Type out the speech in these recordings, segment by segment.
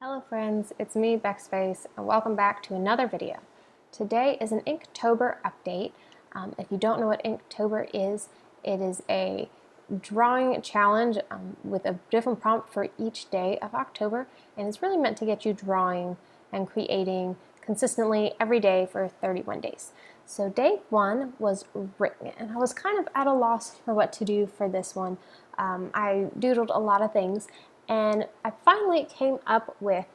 Hello friends, it's me, Backspace, and welcome back to another video. Today is an Inktober update. If you don't know what Inktober is, it is a drawing challenge with a different prompt for each day of October, and it's really meant to get you drawing and creating consistently every day for 31 days. So day one was written, and I was kind of at a loss for what to do for this one. I doodled a lot of things, and I finally came up with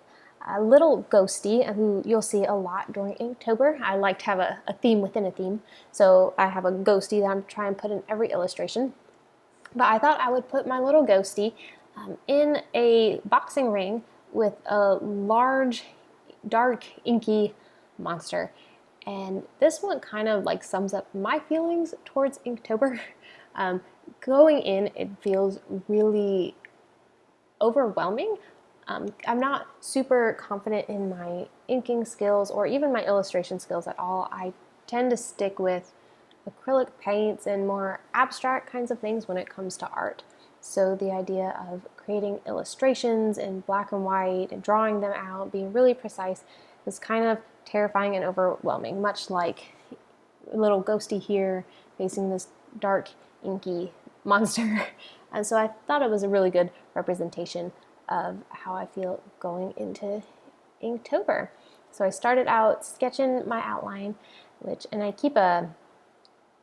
a little ghostie who you'll see a lot during Inktober. I like to have a theme within a theme, so I have a ghostie that I'm trying to put in every illustration. But I thought I would put my little ghostie in a boxing ring with a large, dark, inky monster. And this one kind of like sums up my feelings towards Inktober. Going in, it feels really overwhelming. I'm not super confident in my inking skills or even my illustration skills at all. I tend to stick with acrylic paints and more abstract kinds of things when it comes to art. So the idea of creating illustrations in black and white and drawing them out, being really precise, was kind of terrifying and overwhelming, much like a little ghosty here facing this dark, inky monster. And so I thought it was a really good representation of how I feel going into Inktober. So I started out sketching my outline, and I keep a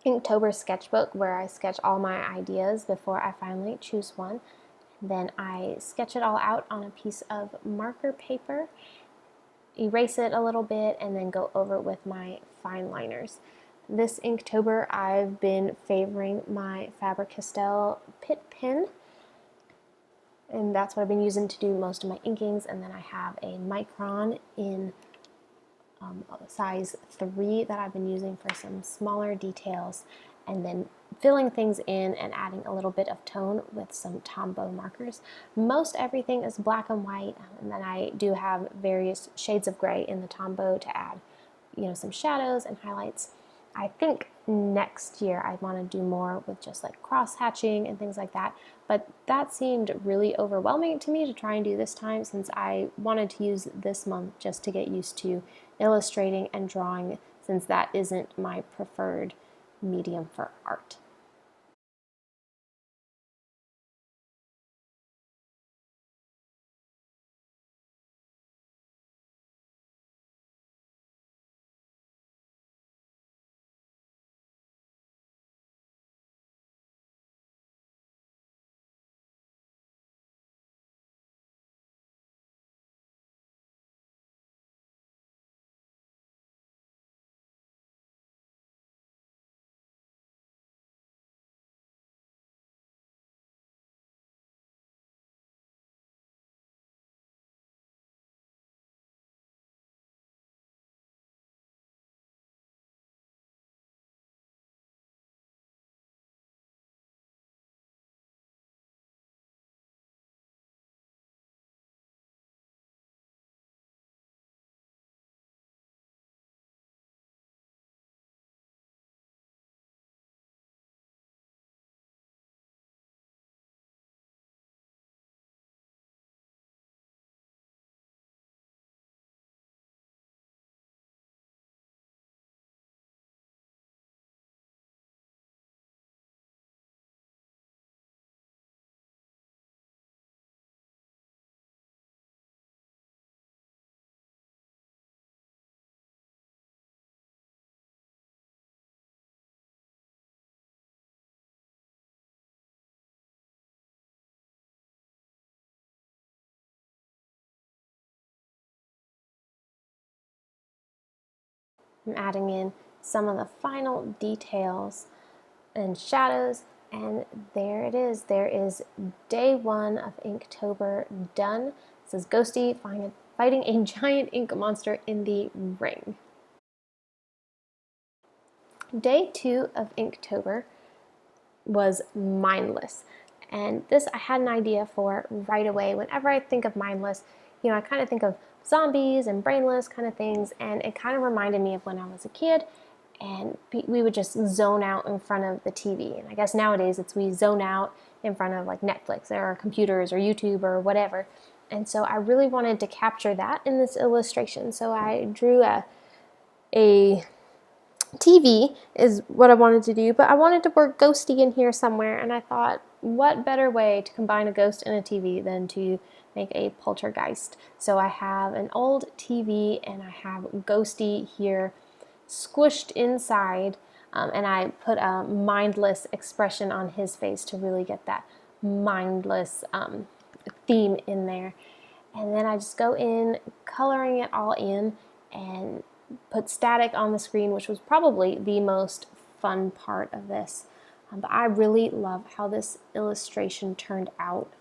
Inktober sketchbook where I sketch all my ideas before I finally choose one. Then I sketch it all out on a piece of marker paper, erase it a little bit, and then go over it with my fine liners. This Inktober, I've been favoring my Faber-Castell Pitt pen, and that's what I've been using to do most of my inkings. And then I have a micron in size 3 that I've been using for some smaller details, and then filling things in and adding a little bit of tone with some Tombow markers. Most everything is black and white, and then I do have various shades of gray in the Tombow to add, some shadows and highlights. I think next year I want to do more with just like cross hatching and things like that, but that seemed really overwhelming to me to try and do this time, since I wanted to use this month just to get used to illustrating and drawing, since that isn't my preferred medium for art. I'm adding in some of the final details and shadows, and there it is. There is day one of Inktober done. It says Ghosty fighting a giant ink monster in the ring. Day two of Inktober was mindless, and this I had an idea for right away. Whenever I think of mindless, I kind of think of zombies and brainless kind of things, and it kind of reminded me of when I was a kid and we would just zone out in front of the TV. And I guess nowadays we zone out in front of like Netflix or computers or YouTube or whatever. And so I really wanted to capture that in this illustration. So I drew a TV is what I wanted to do, but I wanted to work ghosty in here somewhere, and I thought, what better way to combine a ghost and a TV than to make a poltergeist? So I have an old TV and I have ghosty here squished inside, and I put a mindless expression on his face to really get that mindless theme in there. And then I just go in, coloring it all in, and put static on the screen, which was probably the most fun part of this. But I really love how this illustration turned out.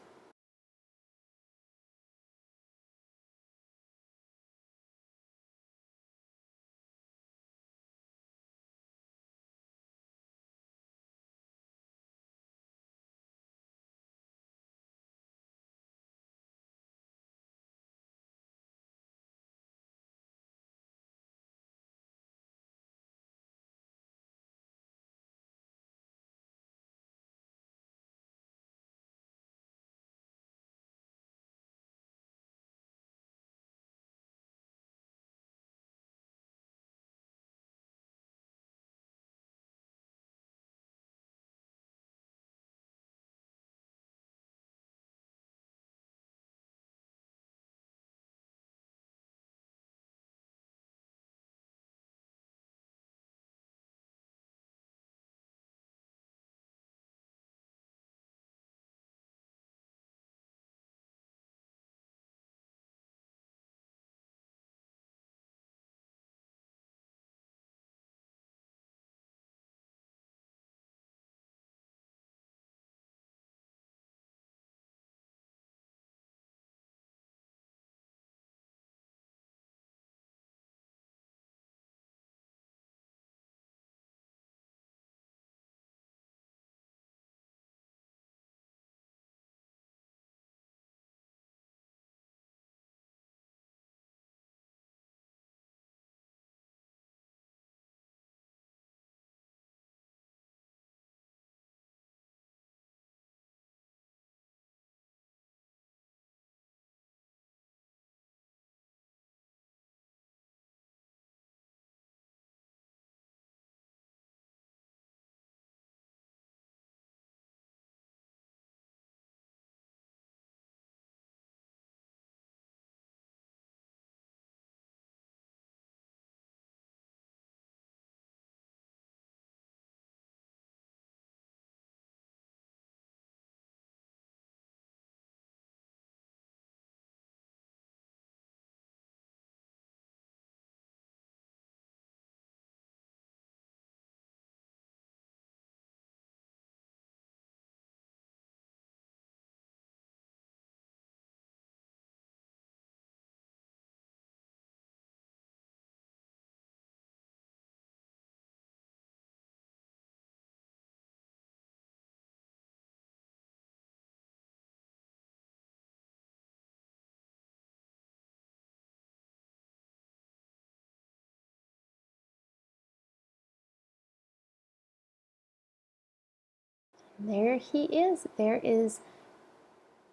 There he is. There is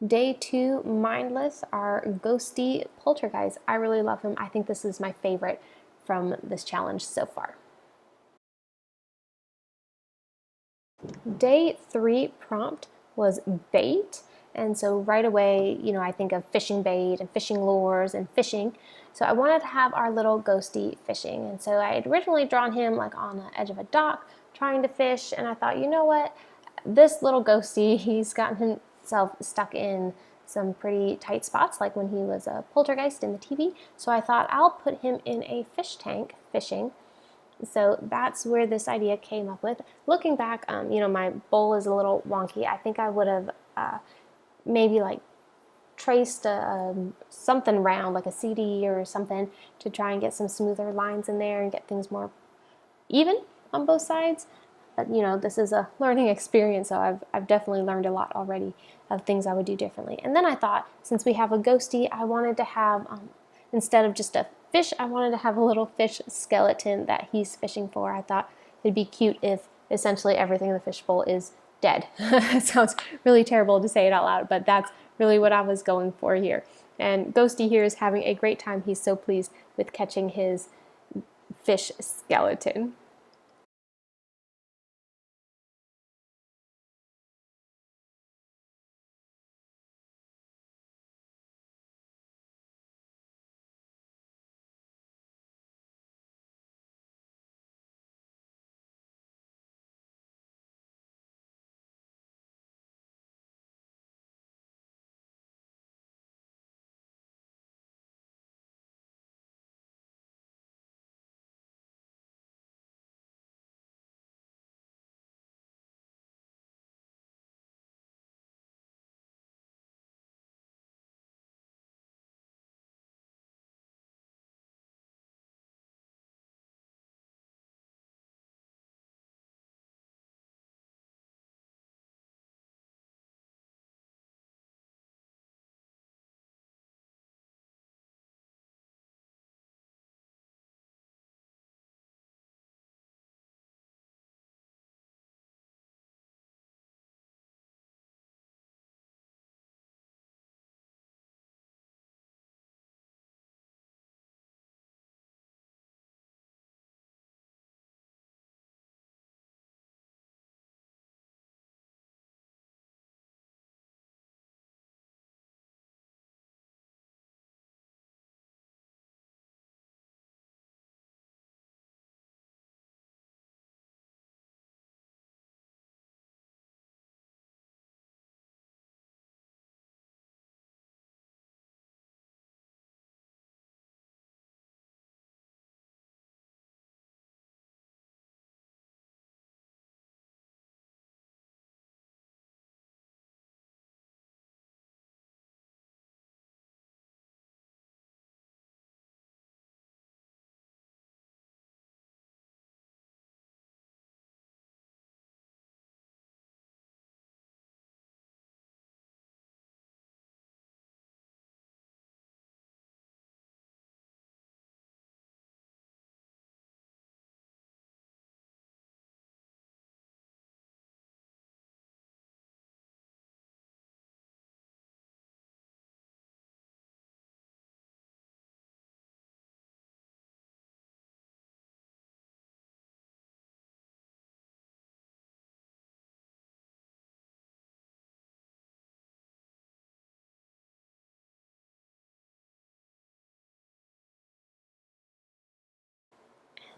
day 2 mindless, our ghosty poltergeist. I really love him. I think this is my favorite from this challenge so far. Day 3 prompt was bait. And so right away, I think of fishing bait and fishing lures and fishing. So I wanted to have our little ghosty fishing. And so I had originally drawn him like on the edge of a dock trying to fish. And I thought, you know what? This little ghosty, he's gotten himself stuck in some pretty tight spots, like when he was a poltergeist in the TV. So I thought I'll put him in a fish tank fishing. So that's where this idea came up with. Looking back, my bowl is a little wonky. I think I would have maybe like traced something round, like a CD or something, to try and get some smoother lines in there and get things more even on both sides. But this is a learning experience, so I've definitely learned a lot already of things I would do differently. And then I thought, since we have a ghosty, I wanted to have, instead of just a fish, I wanted to have a little fish skeleton that he's fishing for. I thought it'd be cute if essentially everything in the fishbowl is dead. It sounds really terrible to say it out loud, but that's really what I was going for here. And Ghosty here is having a great time. He's so pleased with catching his fish skeleton.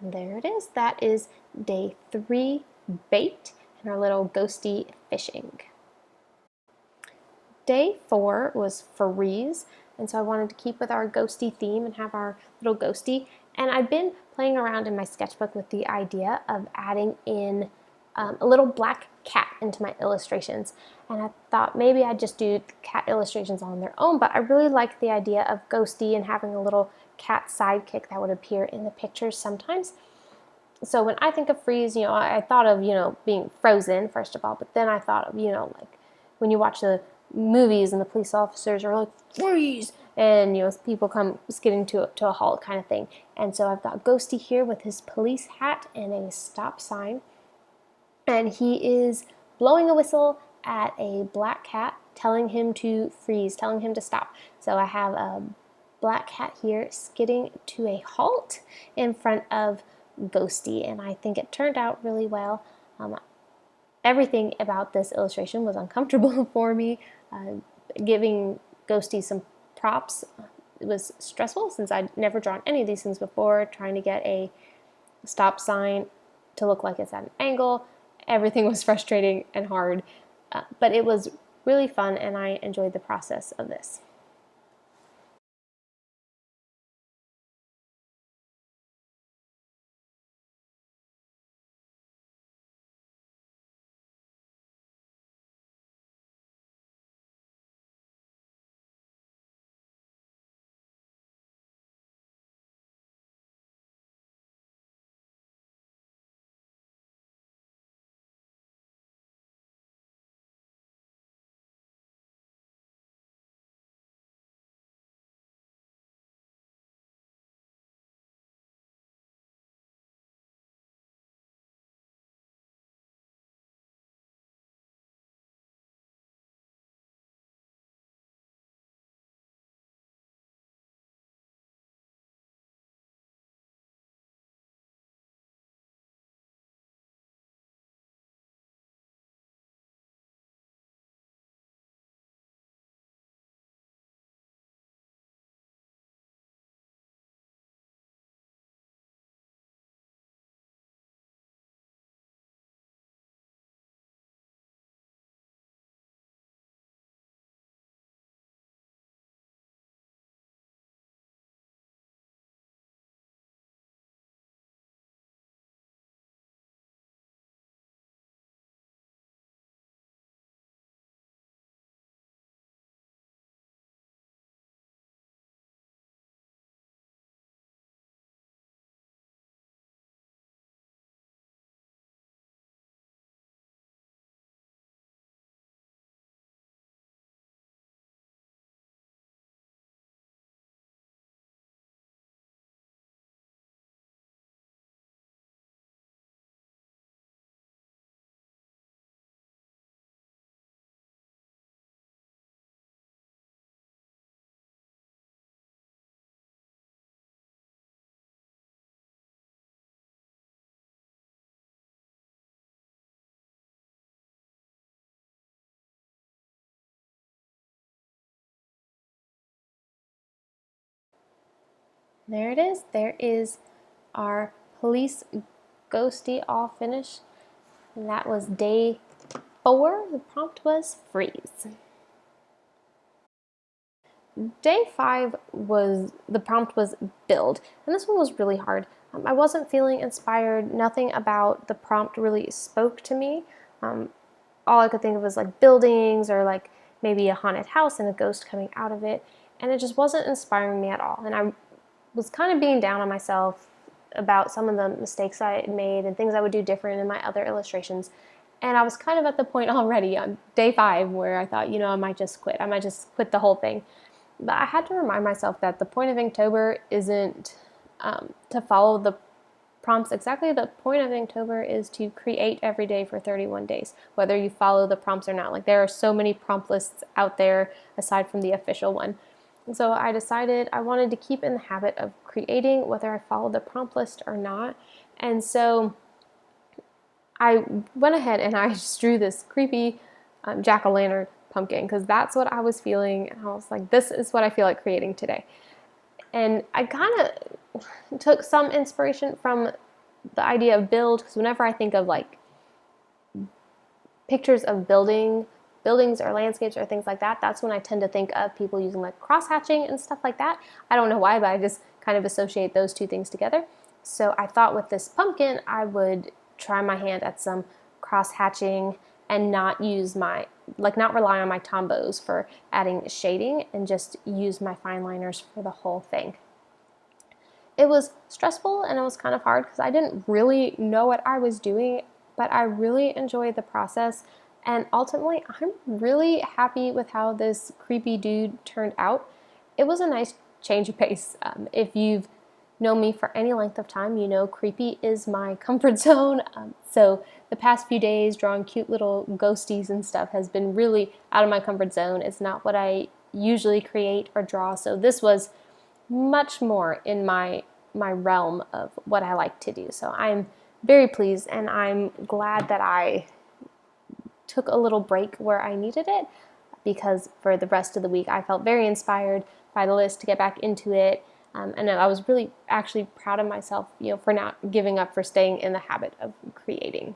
And there it is. That is day 3 bait and our little ghosty fishing. Day 4 was freeze, and so I wanted to keep with our ghosty theme and have our little ghosty. And I've been playing around in my sketchbook with the idea of adding in a little black cat into my illustrations. And I thought maybe I'd just do cat illustrations on their own, but I really like the idea of ghosty and having a little cat sidekick that would appear in the pictures sometimes. So when I think of freeze, I thought of, being frozen, first of all, but then I thought of, like when you watch the movies and the police officers are like, freeze! And, people come skidding to a halt kind of thing. And so I've got Ghosty here with his police hat and a stop sign. And he is blowing a whistle at a black cat, telling him to freeze, telling him to stop. So I have a black cat here skidding to a halt in front of Ghosty, and I think it turned out really well. Everything about this illustration was uncomfortable for me. Giving Ghosty some props was stressful since I'd never drawn any of these things before, trying to get a stop sign to look like it's at an angle. Everything was frustrating and hard, but it was really fun and I enjoyed the process of this. There it is. There is our police ghosty all finished. And that was day 4. The prompt was freeze. Day 5 was, the prompt was build. And this one was really hard. I wasn't feeling inspired. Nothing about the prompt really spoke to me. All I could think of was like buildings or like maybe a haunted house and a ghost coming out of it. And it just wasn't inspiring me at all. And I was kind of being down on myself about some of the mistakes I had made and things I would do different in my other illustrations. And I was kind of at the point already on day 5 where I thought, I might just quit. I might just quit the whole thing. But I had to remind myself that the point of Inktober isn't to follow the prompts exactly. The point of Inktober is to create every day for 31 days, whether you follow the prompts or not. Like, there are so many prompt lists out there aside from the official one. And so I decided I wanted to keep in the habit of creating whether I followed the prompt list or not. And so I went ahead and I just drew this creepy jack-o'-lantern pumpkin because that's what I was feeling. And I was like, this is what I feel like creating today. And I kind of took some inspiration from the idea of build, because whenever I think of like pictures of buildings or landscapes or things like that, that's when I tend to think of people using like cross-hatching and stuff like that. I don't know why, but I just kind of associate those two things together. So I thought with this pumpkin, I would try my hand at some cross-hatching and not rely on my Tombows for adding shading and just use my fine liners for the whole thing. It was stressful and it was kind of hard because I didn't really know what I was doing, but I really enjoyed the process. And ultimately, I'm really happy with how this creepy dude turned out. It was a nice change of pace. If you've known me for any length of time, you know creepy is my comfort zone. So the past few days drawing cute little ghosties and stuff has been really out of my comfort zone. It's not what I usually create or draw. So this was much more in my realm of what I like to do. So I'm very pleased, and I'm glad that I took a little break where I needed it, because for the rest of the week I felt very inspired by the list to get back into it. And I was really actually proud of myself, for not giving up, for staying in the habit of creating.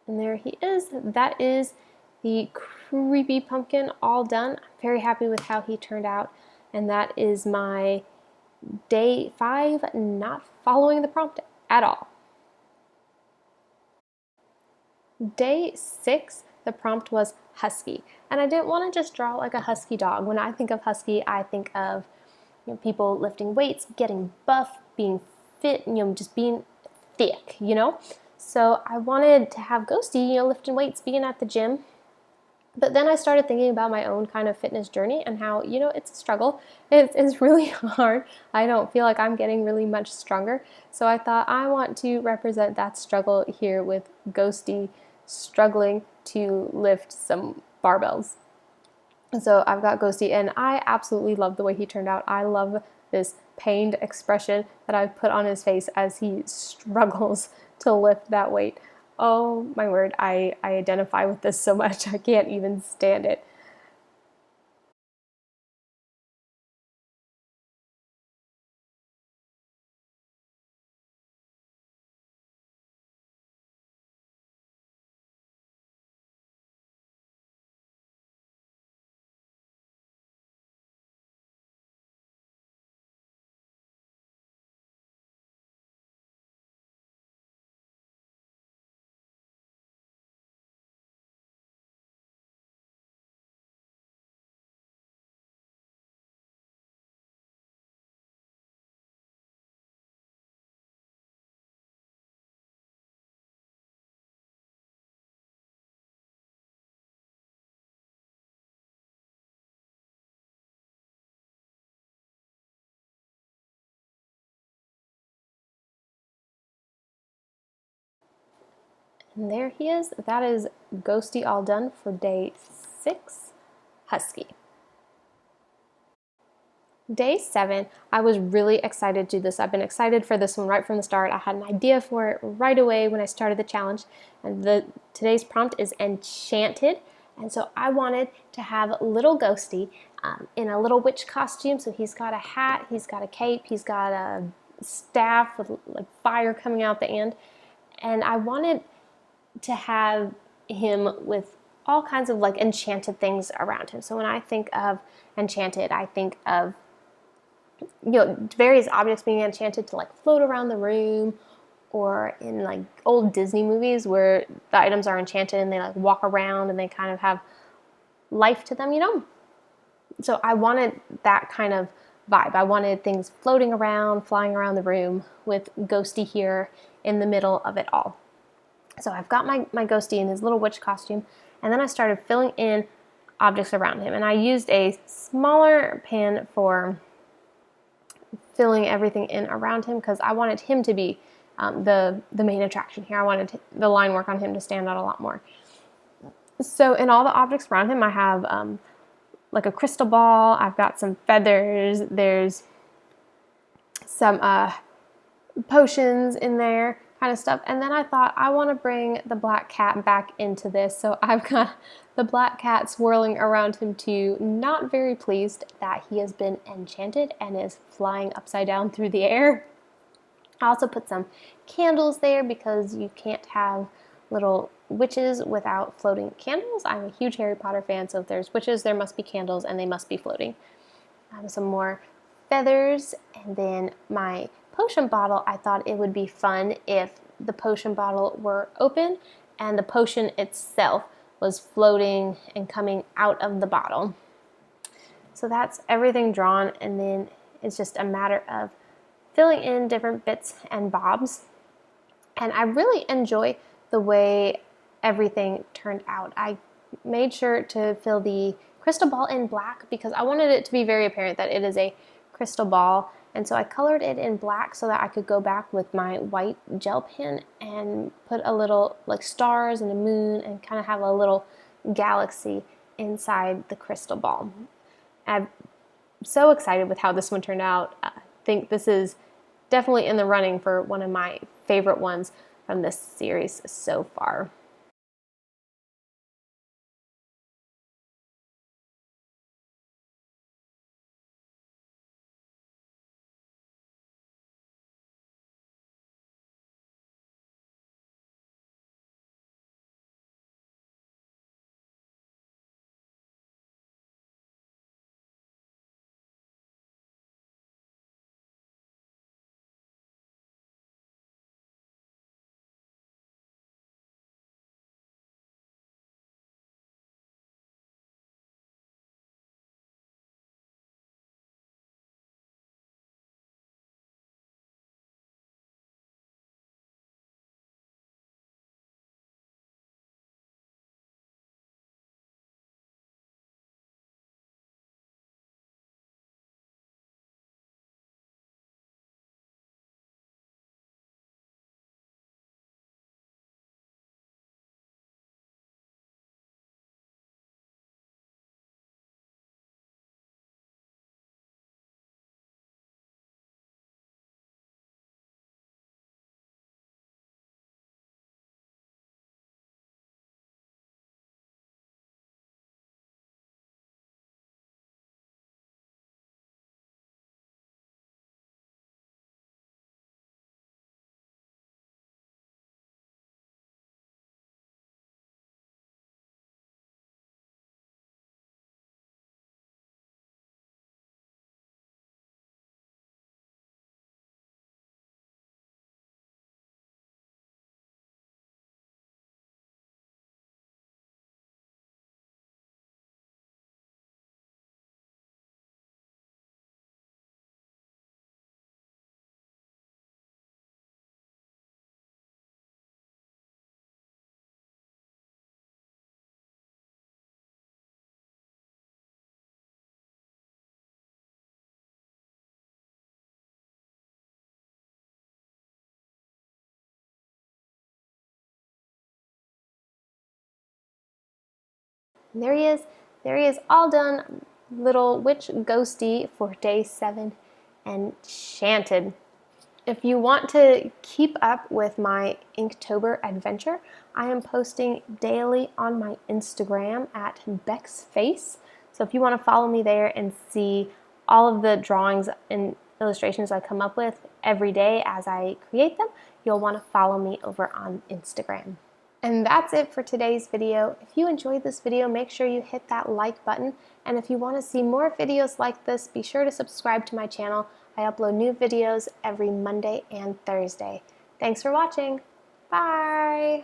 And there he is. That is the creepy pumpkin all done. I'm very happy with how he turned out. And that is my day 5 not following the prompt at all. Day 6, the prompt was husky. And I didn't want to just draw like a husky dog. When I think of husky, I think of people lifting weights, getting buff, being fit, just being thick, So I wanted to have Ghosty, lifting weights, being at the gym. But then I started thinking about my own kind of fitness journey and how, it's a struggle. It's really hard. I don't feel like I'm getting really much stronger. So I thought I want to represent that struggle here with Ghosty struggling to lift some barbells. So I've got Ghosty, and I absolutely love the way he turned out. I love this pained expression that I've put on his face as he struggles to lift that weight. Oh my word, I identify with this so much. I can't even stand it. And there he is. That is Ghosty all done for day 6, husky. Day 7, I was really excited to do this. I've been excited for this one right from the start. I had an idea for it right away when I started the challenge. And today's prompt is enchanted. And so I wanted to have little Ghosty in a little witch costume. So he's got a hat, he's got a cape, he's got a staff with like fire coming out the end. And I wanted to have him with all kinds of like enchanted things around him. So when I think of enchanted, I think of various objects being enchanted to like float around the room, or in like old Disney movies where the items are enchanted and they like walk around and they kind of have life to them, So I wanted that kind of vibe. I wanted things floating around, flying around the room with Ghosty here in the middle of it all. So I've got my Ghosty in his little witch costume, and then I started filling in objects around him. And I used a smaller pan for filling everything in around him because I wanted him to be the main attraction here. I wanted the line work on him to stand out a lot more. So in all the objects around him, I have like a crystal ball. I've got some feathers. There's some potions in there, kind of stuff. And then I thought I want to bring the black cat back into this. So I've got the black cat swirling around him too, not very pleased that he has been enchanted and is flying upside down through the air. I also put some candles there because you can't have little witches without floating candles. I'm a huge Harry Potter fan, so if there's witches, there must be candles and they must be floating. Some more feathers, and then my potion bottle. I thought it would be fun if the potion bottle were open and the potion itself was floating and coming out of the bottle. So that's everything drawn, and then it's just a matter of filling in different bits and bobs. And I really enjoy the way everything turned out. I made sure to fill the crystal ball in black because I wanted it to be very apparent that it is a crystal ball. And so I colored it in black so that I could go back with my white gel pen and put a little like stars and a moon and kind of have a little galaxy inside the crystal ball. I'm so excited with how this one turned out. I think this is definitely in the running for one of my favorite ones from this series so far. And there he is. There he is, all done. Little witch ghosty for day 7, enchanted. If you want to keep up with my Inktober adventure, I am posting daily on my Instagram at Beck's Face. So if you want to follow me there and see all of the drawings and illustrations I come up with every day as I create them, you'll want to follow me over on Instagram. And that's it for today's video. If you enjoyed this video, make sure you hit that like button. And if you want to see more videos like this, be sure to subscribe to my channel. I upload new videos every Monday and Thursday. Thanks for watching. Bye!